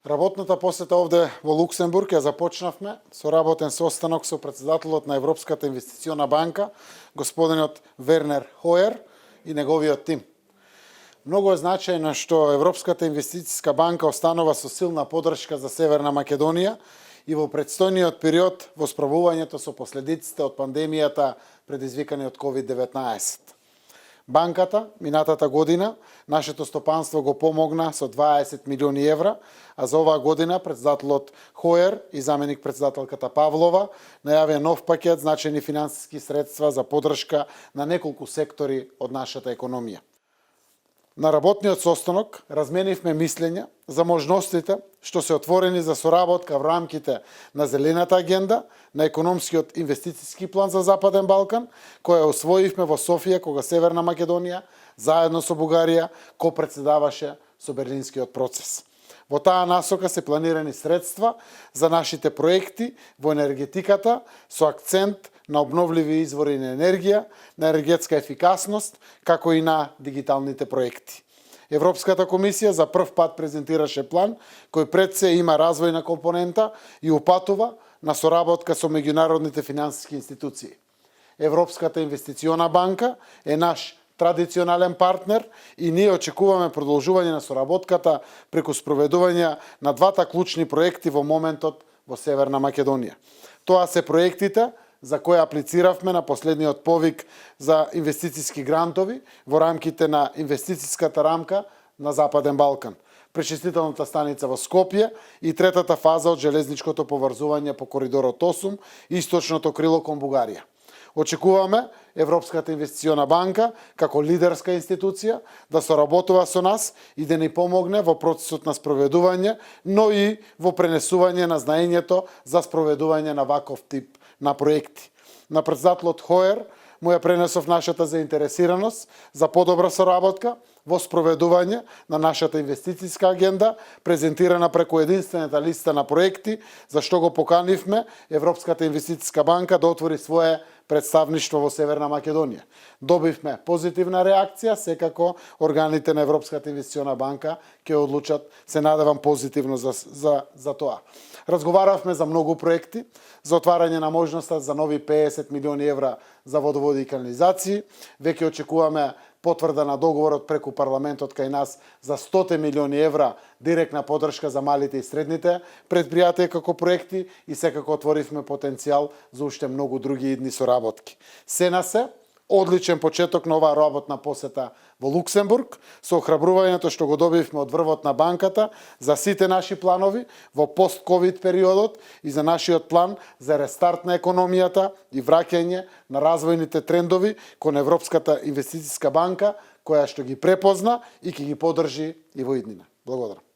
Работната посета овде во Луксембург ја започнавме со работен состанок со председателот на Европската инвестициона банка, господинот Вернер Хоер и неговиот тим. Многу е значајно што Европската инвестициска банка останува со силна поддршка за Северна Македонија и во предстојниот период во справувањето со последиците од пандемијата предизвикани од COVID-19. Банката, минатата година, нашето стопанство го помогна со 20 милиони евра, а за оваа година председателот Хоер и заменик председателката Павлова најавија нов пакет значајни финансиски средства за поддршка на неколку сектори од нашата економија. На работниот состанок разменивме мислења за можностите што се отворени за соработка во рамките на Зелената агенда, на економскиот инвестициски план за Западен Балкан, која усвоивме во Софија кога Северна Македонија, заедно со Бугарија, копредседаваше со Берлинскиот процес. Во таа насока се планирани средства за нашите проекти во енергетиката со акцент на обновливи извори на енергија, на енергетска ефикасност, како и на дигиталните проекти. Европската комисија за прв пат презентираше план кој пред се има развојна компонента и упатува на соработка со меѓународните финансиски институции. Европската инвестициона банка е наш традиционален партнер и ние очекуваме продолжување на соработката преку спроведување на двата клучни проекти во моментот во Северна Македонија. Тоа се проектите за кои аплициравме на последниот повик за инвестициски грантови во рамките на инвестициската рамка на Западен Балкан, пречистителната станица во Скопје и третата фаза од железничкото поврзување по коридорот 8, источното крило кон Бугарија. Очекуваме Европската инвестициона банка, како лидерска институција, да соработува со нас и да ни помогне во процесот на спроведување, но и во пренесување на знаењето за спроведување на ваков тип на проекти. На председателот Хоер му ја пренесов нашата заинтересираност за подобра соработка во спроведување на нашата инвестициска агенда, презентирана преку единствената листа на проекти, за што го поканивме Европската инвестициска банка да отвори свое представништво во Северна Македонија. Добивме позитивна реакција, секако органите на Европската инвестициона банка ќе одлучат, се надевам, позитивно за тоа. Разговаравме за многу проекти, за отварање на можноста за нови 50 милиони евра за водоводи и канализации. Веќе очекуваме потврда на договорот преку парламентот кај нас за 100 милиони евра директна поддршка за малите и средните предпријатија како проекти и секако отворивме потенцијал за уште многу други идни соработки. Се на се, одличен почеток на оваа работна посета во Луксембург, со охрабрувањето што го добивме од врвот на банката за сите наши планови во пост-ковид периодот и за нашиот план за рестарт на економијата и враќање на развојните трендови кон Европската инвестициска банка, која што ги препозна и ќе ги поддржи и во иднина. Благодарам.